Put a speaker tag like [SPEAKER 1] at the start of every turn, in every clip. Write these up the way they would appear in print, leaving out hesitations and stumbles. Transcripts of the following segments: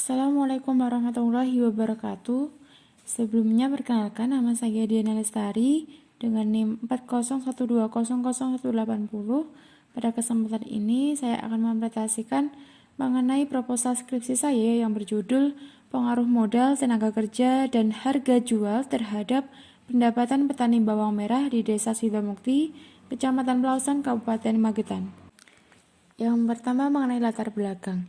[SPEAKER 1] Assalamualaikum warahmatullahi wabarakatuh. Sebelumnya perkenalkan, nama saya Diana Lestari dengan NIM 4012000180. Pada kesempatan ini saya akan mempresentasikan mengenai proposal skripsi saya yang berjudul Pengaruh Modal, Tenaga Kerja, dan Harga Jual terhadap Pendapatan Petani Bawang Merah di Desa Sidomukti, Kecamatan Pelausan, Kabupaten Magetan. Yang pertama mengenai latar belakang.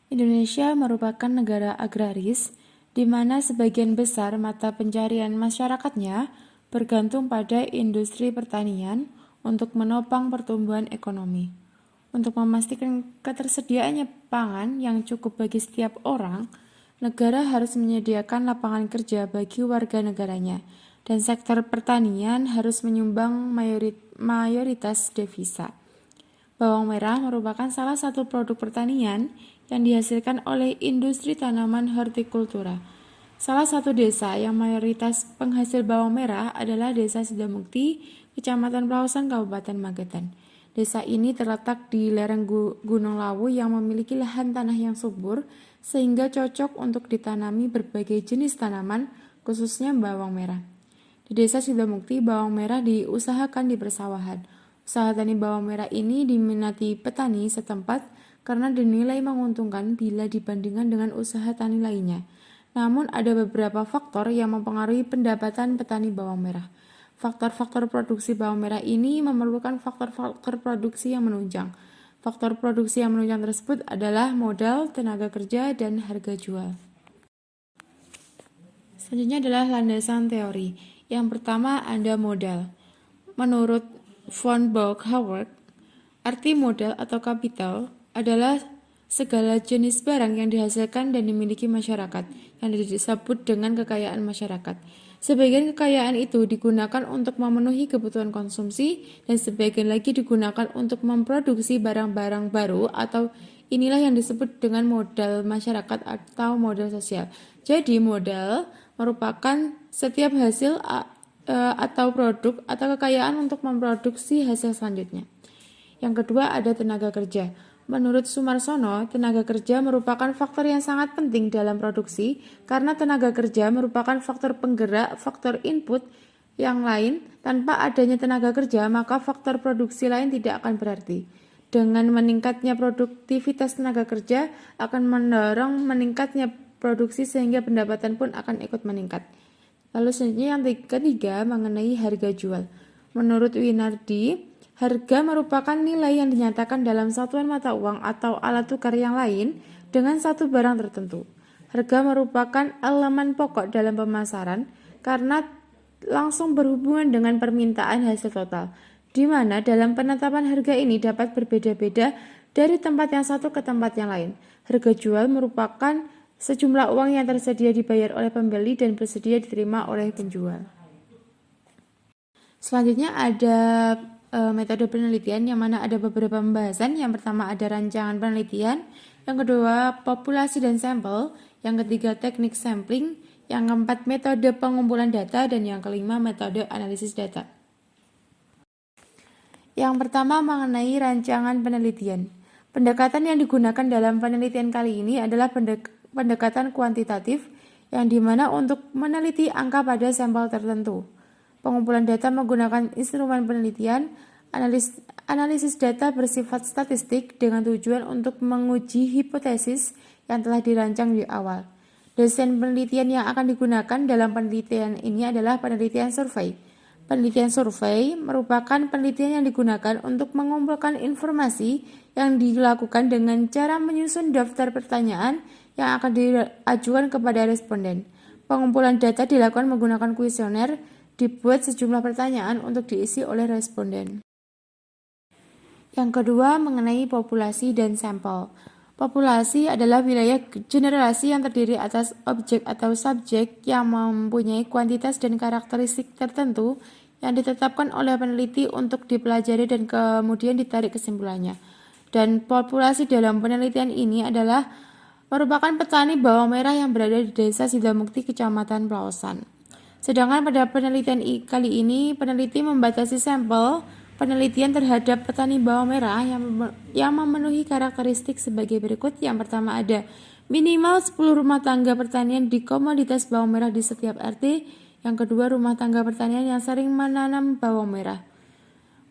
[SPEAKER 1] Indonesia merupakan negara agraris, di mana sebagian besar mata pencarian masyarakatnya bergantung pada industri pertanian untuk menopang pertumbuhan ekonomi. Untuk memastikan ketersediaannya pangan yang cukup bagi setiap orang, negara harus menyediakan lapangan kerja bagi warga negaranya, dan sektor pertanian harus menyumbang mayoritas devisa. Bawang merah merupakan salah satu produk pertanian yang dihasilkan oleh industri tanaman hortikultura. Salah satu desa yang mayoritas penghasil bawang merah adalah Desa Sidomukti, Kecamatan Pelausan, Kabupaten Magetan. Desa ini terletak di lereng Gunung Lawu yang memiliki lahan tanah yang subur sehingga cocok untuk ditanami berbagai jenis tanaman, khususnya bawang merah. Di Desa Sidomukti, bawang merah diusahakan di persawahan. Usaha tani bawang merah ini diminati petani setempat karena dinilai menguntungkan bila dibandingkan dengan usaha tani lainnya. Namun ada beberapa faktor yang mempengaruhi pendapatan petani bawang merah. Faktor-faktor produksi bawang merah ini memerlukan faktor-faktor produksi yang menunjang. Faktor produksi yang menunjang tersebut adalah modal, tenaga kerja, dan harga jual. Selanjutnya adalah landasan teori. Yang pertama ada modal. Menurut von Bock-Howard, arti modal atau kapital adalah segala jenis barang yang dihasilkan dan dimiliki masyarakat, yang disebut dengan kekayaan masyarakat. Sebagian kekayaan itu digunakan untuk memenuhi kebutuhan konsumsi, dan sebagian lagi digunakan untuk memproduksi barang-barang baru, atau inilah yang disebut dengan modal masyarakat atau modal sosial. Jadi modal merupakan setiap hasil atau produk atau kekayaan untuk memproduksi hasil selanjutnya. Yang kedua ada tenaga kerja. Menurut Sumarsono, tenaga kerja merupakan faktor yang sangat penting dalam produksi karena tenaga kerja merupakan faktor penggerak, faktor input yang lain. Tanpa adanya tenaga kerja, maka faktor produksi lain tidak akan berarti. Dengan meningkatnya produktivitas tenaga kerja akan mendorong meningkatnya produksi sehingga pendapatan pun akan ikut meningkat. Lalu selanjutnya yang ketiga mengenai harga jual. Menurut Winardi, harga merupakan nilai yang dinyatakan dalam satuan mata uang atau alat tukar yang lain dengan satu barang tertentu. Harga merupakan elemen pokok dalam pemasaran karena langsung berhubungan dengan permintaan hasil total, di mana dalam penetapan harga ini dapat berbeda-beda dari tempat yang satu ke tempat yang lain. Harga jual merupakan sejumlah uang yang tersedia dibayar oleh pembeli dan bersedia diterima oleh penjual. Selanjutnya ada metode penelitian yang mana ada beberapa pembahasan. Yang pertama ada rancangan penelitian, yang kedua populasi dan sampel, yang ketiga teknik sampling, yang keempat metode pengumpulan data, dan yang kelima metode analisis data. Yang pertama mengenai rancangan penelitian. Pendekatan yang digunakan dalam penelitian kali ini adalah pendekatan kuantitatif yang dimana untuk meneliti angka pada sampel tertentu. Pengumpulan data menggunakan instrumen penelitian, analisis data bersifat statistik dengan tujuan untuk menguji hipotesis yang telah dirancang di awal. Desain penelitian yang akan digunakan dalam penelitian ini adalah penelitian survei. Penelitian survei merupakan penelitian yang digunakan untuk mengumpulkan informasi yang dilakukan dengan cara menyusun daftar pertanyaan yang akan diajukan kepada responden. Pengumpulan data dilakukan menggunakan kuesioner, dibuat sejumlah pertanyaan untuk diisi oleh responden. Yang kedua mengenai populasi dan sampel. Populasi adalah wilayah generasi yang terdiri atas objek atau subjek yang mempunyai kuantitas dan karakteristik tertentu yang ditetapkan oleh peneliti untuk dipelajari dan kemudian ditarik kesimpulannya. Dan populasi dalam penelitian ini adalah merupakan petani bawang merah yang berada di Desa Sidomukti, Kecamatan Pelausan. Sedangkan pada penelitian kali ini, peneliti membatasi sampel penelitian terhadap petani bawang merah yang memenuhi karakteristik sebagai berikut. Yang pertama ada Minimal 10 rumah tangga pertanian di komoditas bawang merah di setiap RT. Yang kedua, rumah tangga pertanian yang sering menanam bawang merah.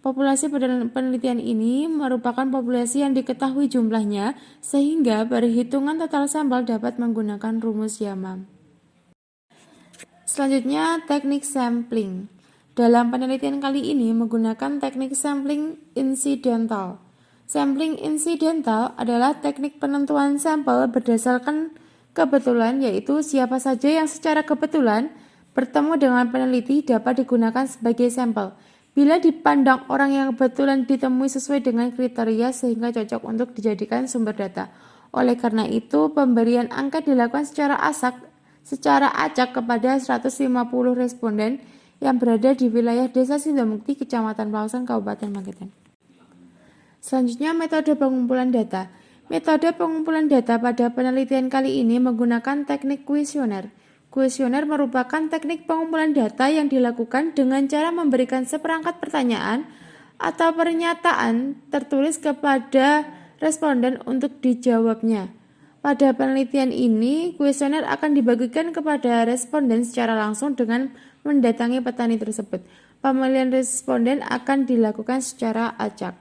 [SPEAKER 1] Populasi penelitian ini merupakan populasi yang diketahui jumlahnya, sehingga perhitungan total sampel dapat menggunakan rumus Yamam. Selanjutnya, teknik sampling. Dalam penelitian kali ini menggunakan teknik sampling insidental. Sampling insidental adalah teknik penentuan sampel berdasarkan kebetulan, yaitu siapa saja yang secara kebetulan bertemu dengan peneliti dapat digunakan sebagai sampel. Bila dipandang orang yang kebetulan ditemui sesuai dengan kriteria sehingga cocok untuk dijadikan sumber data. Oleh karena itu, pemberian angka dilakukan secara acak kepada 150 responden yang berada di wilayah Desa Sindomukti, Kecamatan Pelausan, Kabupaten Magetan. Selanjutnya, metode pengumpulan data. Metode pengumpulan data pada penelitian kali ini menggunakan teknik kuesioner. Kuesioner merupakan teknik pengumpulan data yang dilakukan dengan cara memberikan seperangkat pertanyaan atau pernyataan tertulis kepada responden untuk dijawabnya. Pada penelitian ini, kuesioner akan dibagikan kepada responden secara langsung dengan mendatangi petani tersebut. Pemilihan responden akan dilakukan secara acak.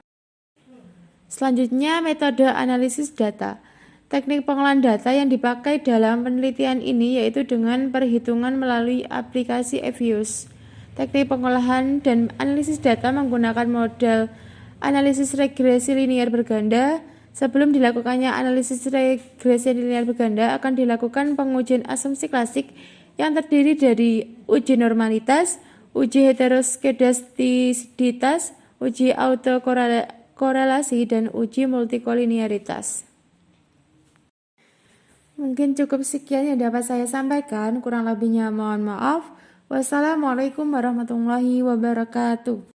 [SPEAKER 1] Selanjutnya, metode analisis data. Teknik pengolahan data yang dipakai dalam penelitian ini yaitu dengan perhitungan melalui aplikasi Evius. Teknik pengolahan dan analisis data menggunakan model analisis regresi linear berganda. Sebelum dilakukannya analisis regresi linear berganda akan dilakukan pengujian asumsi klasik yang terdiri dari uji normalitas, uji heteroskedastisitas, uji autokorelasi, dan uji multikolinearitas. Mungkin cukup sekian yang dapat saya sampaikan, kurang lebihnya mohon maaf. Wassalamualaikum warahmatullahi wabarakatuh.